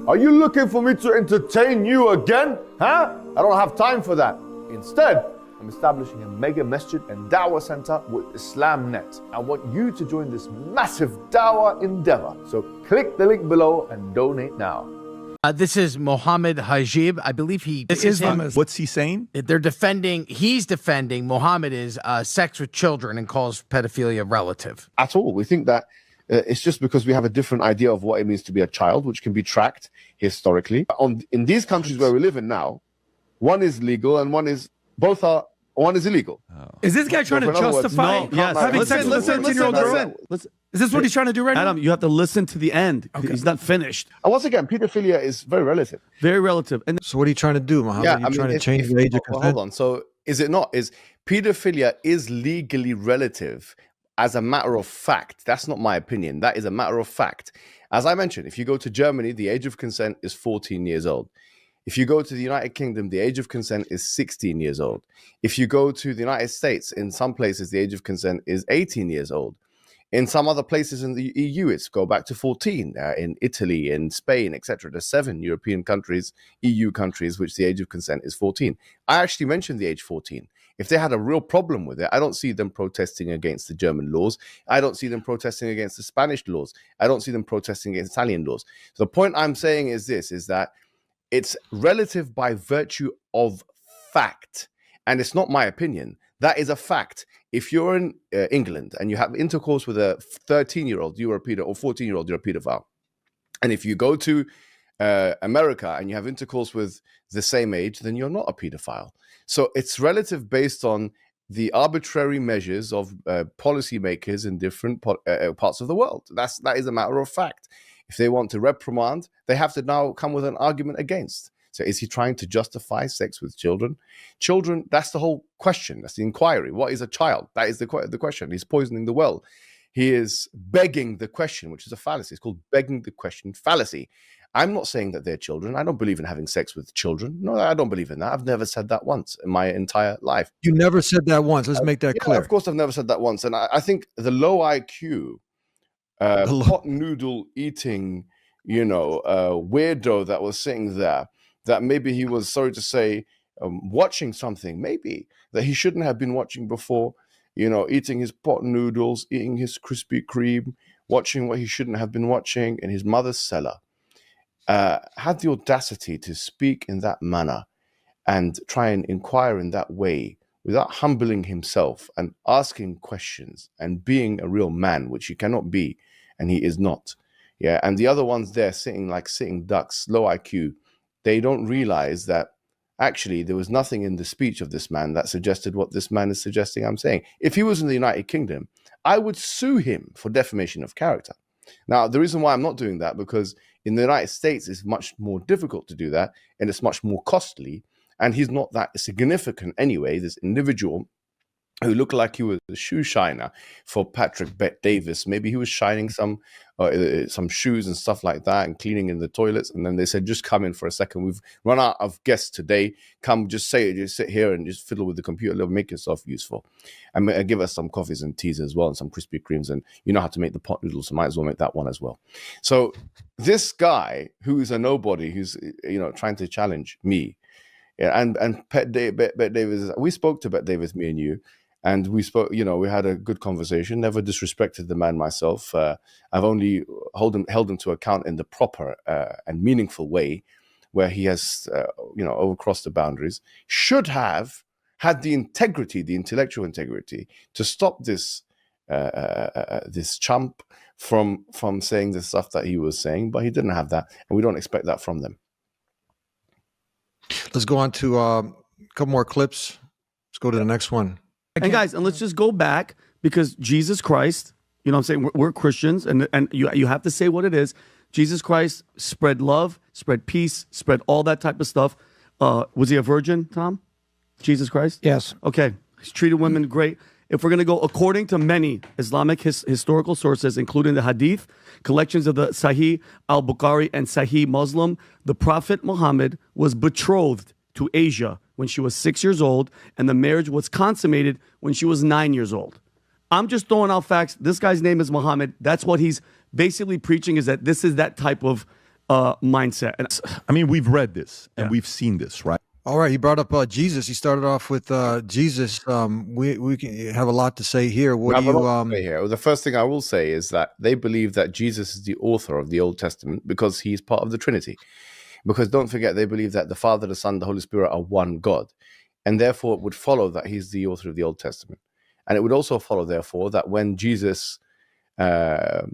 Are you looking for me to entertain you again? Huh? I don't have time for that. Instead, I'm establishing a mega masjid and dawah center with IslamNet. I want you to join this massive dawah endeavor. So click the link below and donate now. This is Mohammed Hajib. I believe this is him. What's he saying? He's defending Mohammed is sex with children and calls pedophilia relative. At all. We think that it's just because we have a different idea of what it means to be a child, which can be tracked historically. In these countries where we live in now, one is legal and one is illegal. Oh. Is this guy trying to justify having sex with a 13-year-old girl? Is this what he's trying to do right now? Adam, you have to listen to the end. Okay. He's not finished. And once again, pedophilia is very relative. Very relative. And so what are you trying to do, Mohammed? Yeah, trying to change the age of consent? Hold on. So is it not? Is pedophilia is legally relative as a matter of fact? That's not my opinion. That is a matter of fact. As I mentioned, if you go to Germany, the age of consent is 14 years old. If you go to the United Kingdom, the age of consent is 16 years old. If you go to the United States, in some places, the age of consent is 18 years old. In some other places in the EU, it's go back to 14. In Italy, in Spain, etc. There's 7 European countries, EU countries, which the age of consent is 14. I actually mentioned the age 14. If they had a real problem with it, I don't see them protesting against the German laws. I don't see them protesting against the Spanish laws. I don't see them protesting against Italian laws. So the point I'm saying is this, is that it's relative by virtue of fact. And it's not my opinion. That is a fact. If you're in England and you have intercourse with a 13-year-old, you're a pedophile, or 14-year-old, you're a pedophile. And if you go to America and you have intercourse with the same age, then you're not a pedophile. So it's relative based on the arbitrary measures of policymakers in different parts of the world. That is a matter of fact. If they want to reprimand, they have to now come with an argument against. So is he trying to justify sex with children? Children, that's the whole question. That's the inquiry. What is a child? That is the question. He's poisoning the well. He is begging the question, which is a fallacy. It's called begging the question fallacy. I'm not saying that they're children. I don't believe in having sex with children. No, I don't believe in that. I've never said that once in my entire life. You never said that once. Let's make that clear. Of course, I've never said that once. And I think the low IQ, pot noodle eating, weirdo that was sitting there, that maybe he was, sorry to say, watching something, maybe that he shouldn't have been watching before, eating his pot noodles, eating his Krispy Kreme, watching what he shouldn't have been watching in his mother's cellar, had the audacity to speak in that manner and try and inquire in that way without humbling himself and asking questions and being a real man, which he cannot be, and he is not. Yeah, and the other ones there sitting like sitting ducks, low IQ, they don't realize that actually there was nothing in the speech of this man that suggested what this man is suggesting I'm saying. If he was in the United Kingdom, I would sue him for defamation of character. Now, the reason why I'm not doing that, because in the United States, it's much more difficult to do that, and it's much more costly, and he's not that significant anyway, this individual who looked like he was a shoe shiner for Patrick Bet-Davis. Maybe he was shining some shoes and stuff like that and cleaning in the toilets. And then they said, just come in for a second. We've run out of guests today. Come, just sit here and just fiddle with the computer. Make yourself useful. And give us some coffees and teas as well and some Krispy Kremes. And you know how to make the pot noodles, so might as well make that one as well. So this guy who is a nobody, who's trying to challenge me, and Bet-Davis, we spoke to Bet-Davis, me and you. And we spoke, we had a good conversation, never disrespected the man myself. I've only held him to account in the proper and meaningful way where he has, overcrossed the boundaries. Should have had the integrity, the intellectual integrity, to stop this this chump from saying the stuff that he was saying, but he didn't have that, and we don't expect that from them. Let's go on to a couple more clips. Let's go to the next one. And guys, and let's just go back, because Jesus Christ, what I'm saying, we're Christians, and you have to say what it is. Jesus Christ spread love, spread peace, spread all that type of stuff. Was he a virgin, Tom? Jesus Christ? Yes. Okay. He's treated women great. If we're going to go according to many Islamic historical sources, including the Hadith, collections of the Sahih al-Bukhari and Sahih Muslim, the Prophet Muhammad was betrothed to Asia when she was 6 years old, and the marriage was consummated when she was 9 years old. I'm just throwing out facts. This guy's name is Muhammad. That's what he's basically preaching, is that this is that type of mindset. And I mean, we've read this and we've seen this, right? All right, he brought up Jesus. He started off with Jesus. We can have a lot to say here. What do you here? The first thing I will say is that they believe that Jesus is the author of the Old Testament because he's part of the Trinity. Because don't forget, they believe that the Father, the Son, the Holy Spirit are one God. And therefore, it would follow that he's the author of the Old Testament. And it would also follow, therefore, that when Jesus, the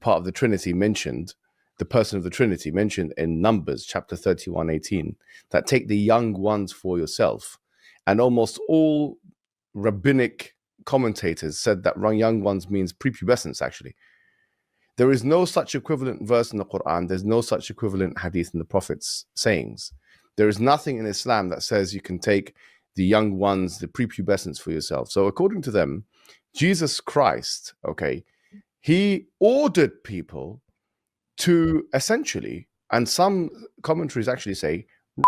part of the Trinity mentioned, the person of the Trinity mentioned in Numbers chapter 31:18, that take the young ones for yourself. And almost all rabbinic commentators said that young ones means prepubescence, actually. There is no such equivalent verse in the Quran. There's no such equivalent hadith in the Prophet's sayings. There is nothing in Islam that says you can take the young ones, the prepubescence for yourself. So according to them, Jesus Christ, okay, he ordered people to essentially, and some commentaries actually say, rape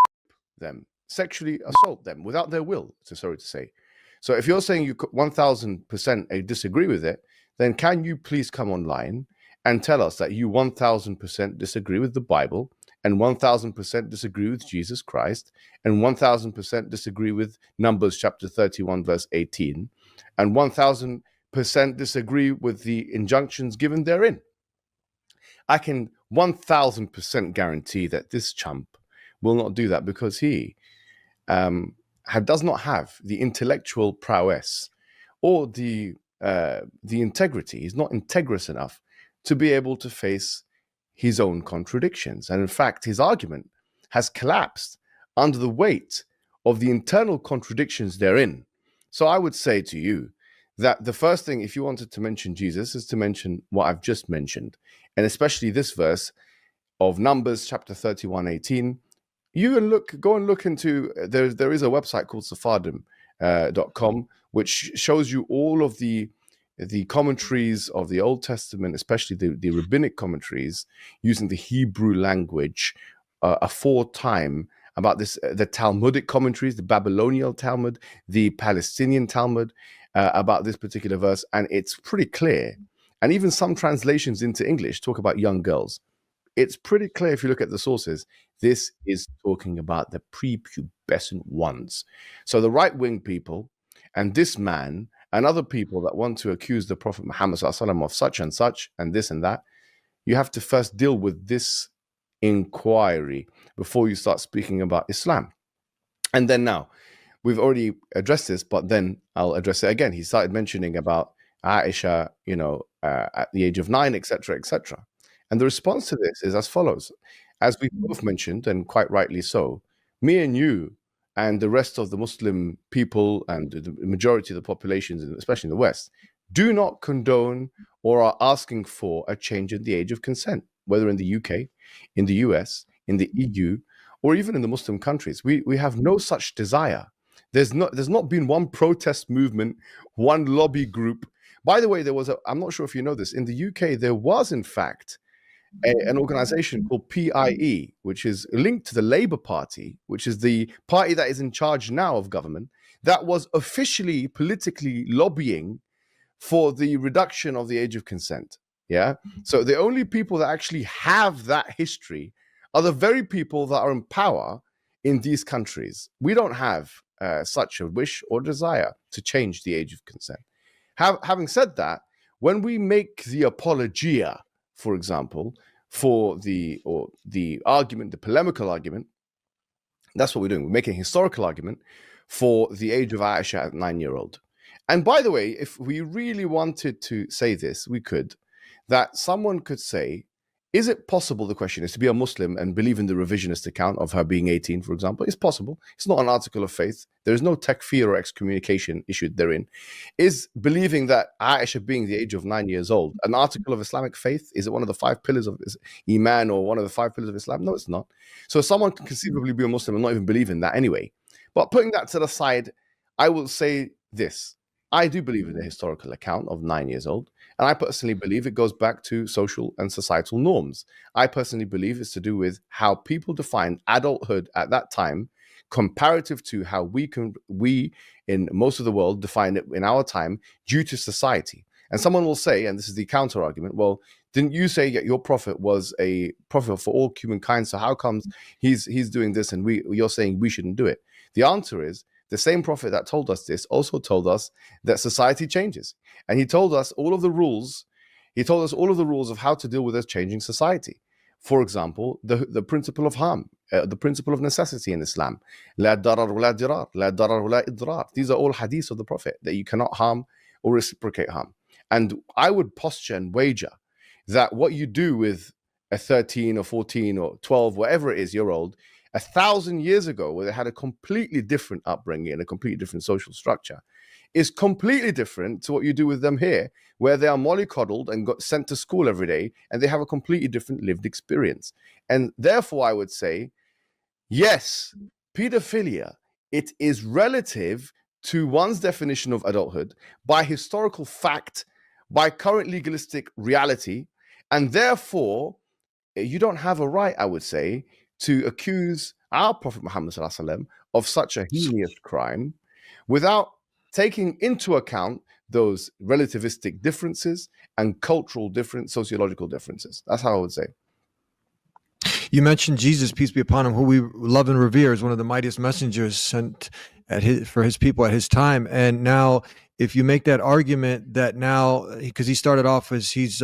them, sexually assault them without their will, sorry to say. So if you're saying you 1000% disagree with it, then can you please come online and tell us that you 1000% disagree with the Bible, and 1000% disagree with Jesus Christ, and 1000% disagree with Numbers chapter 31 verse 18, and 1000% disagree with the injunctions given therein? I can 1000% guarantee that this chump will not do that, because he does not have the intellectual prowess or the integrity. He's not integrous enough to be able to face his own contradictions. And in fact, his argument has collapsed under the weight of the internal contradictions therein. So I would say to you that the first thing, if you wanted to mention Jesus, is to mention what I've just mentioned. And especially this verse of Numbers chapter 31:18. You can go and look into, there is a website called Sephardim.com, which shows you all of the commentaries of the Old Testament, especially the rabbinic commentaries, using the Hebrew language aforetime about this, the Talmudic commentaries, the Babylonian Talmud, the Palestinian Talmud, about this particular verse. And it's pretty clear. And even some translations into English talk about young girls. It's pretty clear if you look at the sources, this is talking about the prepubescent ones. So the right-wing people and this man and other people that want to accuse the Prophet Muhammad of such and such and this and that, you have to first deal with this inquiry before you start speaking about Islam. And then now, we've already addressed this, but then I'll address it again. He started mentioning about Aisha, at the age of 9, etc., etc. And the response to this is as follows. As we both mentioned, and quite rightly so, me and you and the rest of the Muslim people and the majority of the populations, especially in the West, do not condone or are asking for a change in the age of consent, whether in the UK, in the US, in the EU, or even in the Muslim countries. We have no such desire. There's not been one protest movement, one lobby group. By the way, I'm not sure if you know this, in the UK, there was in fact an organization called PIE, which is linked to the Labour Party, which is the party that is in charge now of government, that was officially politically lobbying for the reduction of the age of consent. Yeah. So the only people that actually have that history are the very people that are in power in these countries. We don't have such a wish or desire to change the age of consent. Having said that, when we make the apologia, for example, for the argument, the polemical argument, that's what we're doing. We're making a historical argument for the age of Aisha at 9-year-old. And by the way, if we really wanted to say this, we could, that someone could say, is it possible, the question is, to be a Muslim and believe in the revisionist account of her being 18, for example? It's possible. It's not an article of faith. There is no takfir or excommunication issued therein. Is believing that Aisha being the age of 9 years old an article of Islamic faith? Is it one of the 5 pillars of Iman or one of the 5 pillars of Islam? No, it's not. So someone can conceivably be a Muslim and not even believe in that anyway. But putting that to the side, I will say this. I do believe in the historical account of 9 years old. And I personally believe it goes back to social and societal norms. I personally believe it's to do with how people define adulthood at that time, comparative to how we in most of the world define it in our time due to society. And someone will say, and this is the counter argument, well, Didn't you say that your prophet was a prophet for all humankind? So how comes he's doing this and you're saying we shouldn't do it? The answer is the same prophet that told us this also told us that society changes. And he told us all of the rules. He told us all of the rules of how to deal with this changing society. For example, the principle of harm, the principle of necessity in Islam. La darar wa la dirar, la darar wa la idrar. These are all hadiths of the Prophet, that you cannot harm or reciprocate harm. And I would posture and wager that what you do with a 13 or 14 or 12, whatever it is, year old, 1,000 years ago, where they had a completely different upbringing and a completely different social structure, is completely different to what you do with them here, where they are mollycoddled and got sent to school every day, and they have a completely different lived experience. And therefore, I would say, yes, pedophilia, it is relative to one's definition of adulthood by historical fact, by current legalistic reality, and therefore, you don't have a right, I would say, to accuse our Prophet Muhammad ﷺ of such a heinous crime without taking into account those relativistic differences and cultural sociological differences. That's how I would say. You mentioned Jesus, peace be upon him, who we love and revere, as one of the mightiest messengers sent for his people at his time. And now, if you make that argument that now, because he started off as he's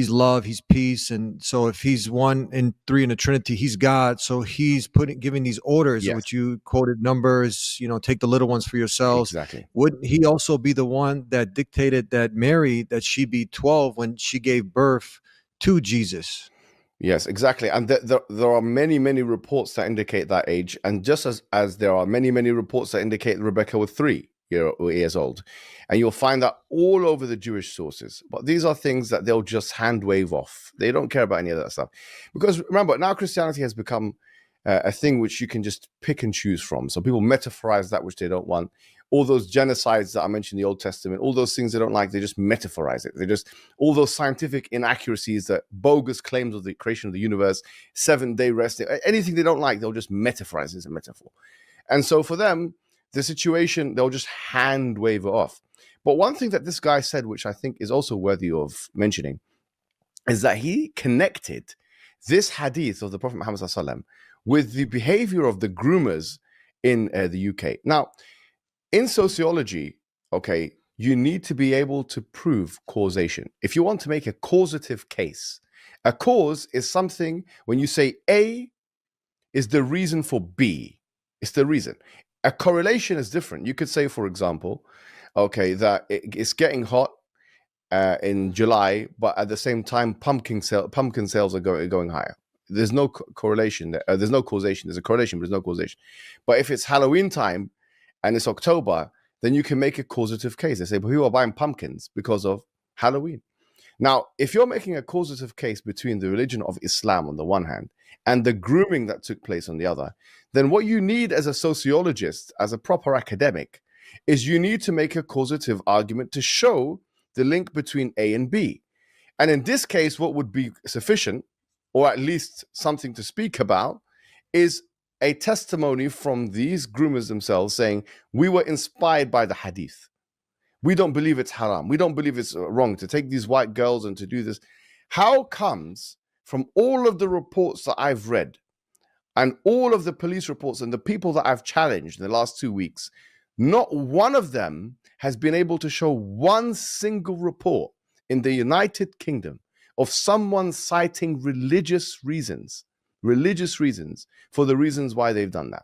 love, he's peace, and so if he's 1 and 3 in the Trinity, he's God. So he's giving these orders, Yes. which you quoted numbers, take the little ones for yourselves. Exactly. Wouldn't he also be the one that dictated that Mary, that she be 12 when she gave birth to Jesus? Yes, exactly. And there are many, many reports that indicate that age. And just as there are many, many reports that indicate Rebecca was 3 years old. And you'll find that all over the Jewish sources. But these are things that they'll just hand wave off. They don't care about any of that stuff. Because remember, now Christianity has become a thing which you can just pick and choose from. So people metaphorize that which they don't want. All those genocides that I mentioned in the Old Testament, all those things they don't like, they just metaphorize it. All those scientific inaccuracies, that bogus claims of the creation of the universe, 7-day rest, anything they don't like, they'll just metaphorize it as a metaphor. And so for them, the situation, they'll just hand wave it off. But one thing that this guy said, which I think is also worthy of mentioning, is that he connected this hadith of the Prophet Muhammad ﷺ with the behavior of the groomers in the UK. Now, in sociology, okay, you need to be able to prove causation. If you want to make a causative case, a cause is something when you say A is the reason for B. It's the reason. A correlation is different. You could say, for example, okay, that it's getting hot in July, but at the same time, pumpkin sales are going higher. There's no correlation. There's no causation. There's a correlation, but there's no causation. But if it's Halloween time and it's October, then you can make a causative case. They say, but people are buying pumpkins because of Halloween. Now, if you're making a causative case between the religion of Islam on the one hand and the grooming that took place on the other, then what you need as a sociologist, as a proper academic, is you need to make a causative argument to show the link between A and B. And in this case, what would be sufficient, or at least something to speak about, is a testimony from these groomers themselves saying, we were inspired by the hadith. We don't believe it's haram. We don't believe it's wrong to take these white girls and to do this. How comes from all of the reports that I've read and all of the police reports and the people that I've challenged in the last 2 weeks, not one of them has been able to show one single report in the United Kingdom of someone citing religious reasons for the reasons why they've done that.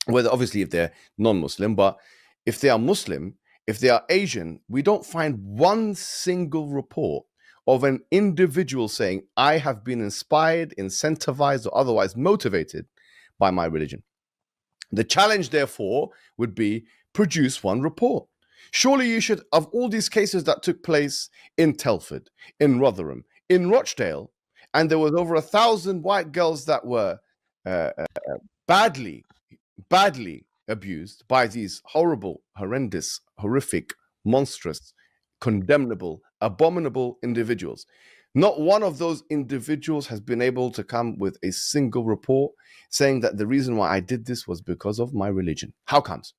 Whether obviously if they're non-Muslim, but if they are Muslim, if they are Asian, we don't find one single report of an individual saying, I have been inspired, incentivized, or otherwise motivated by my religion. The challenge, therefore, would be produce one report. Surely you should, of all these cases that took place in Telford, in Rotherham, in Rochdale, and there was over 1,000 white girls that were badly abused by these horrible, horrendous, horrific, monstrous, condemnable, abominable individuals. Not one of those individuals has been able to come with a single report saying that the reason why I did this was because of my religion. How comes?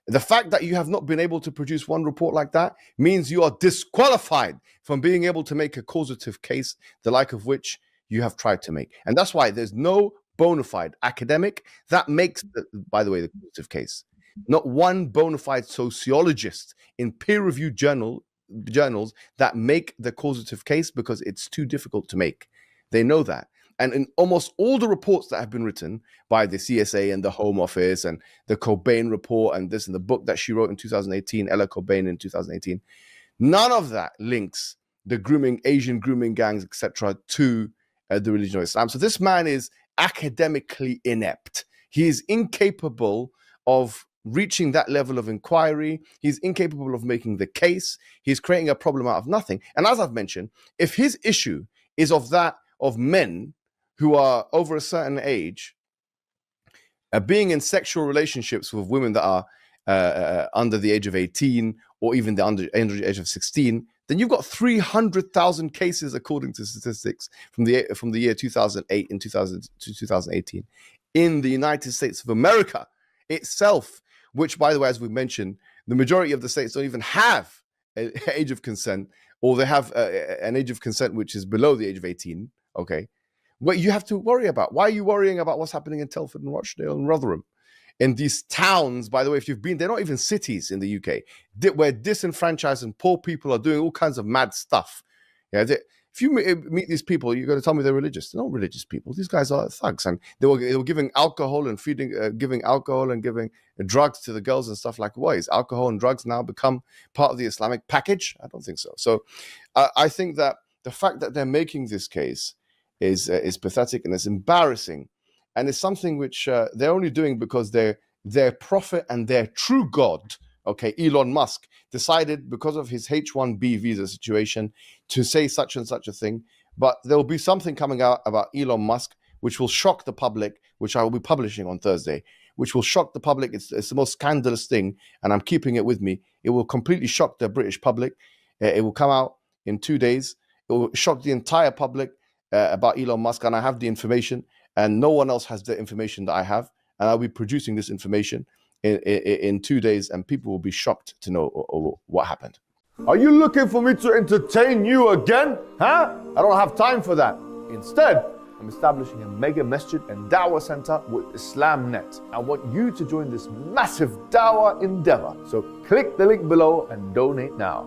The fact that you have not been able to produce one report like that means you are disqualified from being able to make a causative case, the like of which you have tried to make. And that's why there's no bona fide academic that makes, by the way, the causative case. Not one bona fide sociologist in peer-reviewed journals that make the causative case, because it's too difficult to make. They know that. And in almost all the reports that have been written by the CSA and the Home Office and the Cobain report and this and the book that she wrote in 2018, Ella Cobain in 2018, none of that links the grooming, Asian grooming gangs, etc., to the religion of Islam. So this man is academically inept. He is incapable of reaching that level of inquiry. He's incapable of making the case. He's creating a problem out of nothing. And as I've mentioned, if his issue is of men who are over a certain age, being in sexual relationships with women that are under the age of 18 or even the under age of 16, then you've got 300,000 cases, according to statistics from the year 2008 and 2018 in the United States of America itself, which, by the way, as we mentioned, the majority of the states don't even have an age of consent, or they have an age of consent which is below the age of 18. Okay, what you have to worry about? Why are you worrying about what's happening in Telford and Rochdale and Rotherham? In these towns, by the way, if you've been, they're not even cities in the UK, where disenfranchised and poor people are doing all kinds of mad stuff. Yeah, if you meet these people, you're going to tell me they're religious. They're not religious people. These guys are thugs, and they were giving alcohol and giving alcohol and giving drugs to the girls and stuff. Like, what is alcohol and drugs now become part of the Islamic package? I don't think so. So, I think that the fact that they're making this case is pathetic and it's embarrassing, and it's something which they're only doing because their prophet and their true God, okay, Elon Musk, decided because of his H-1B visa situation to say such and such a thing. But there will be something coming out about Elon Musk which will shock the public, which I will be publishing on Thursday, which will shock the public. It's the most scandalous thing, and I'm keeping it with me. It will completely shock the British public. It will come out in 2 days. It will shock the entire public about Elon Musk, and I have the information, and no one else has the information that I have, and I'll be producing this information in 2 days, and people will be shocked to know what happened. Are you looking for me to entertain you again? Huh? I don't have time for that. Instead, I'm establishing a mega masjid and dawah center with IslamNet. I want you to join this massive dawah endeavor. So click the link below and donate now.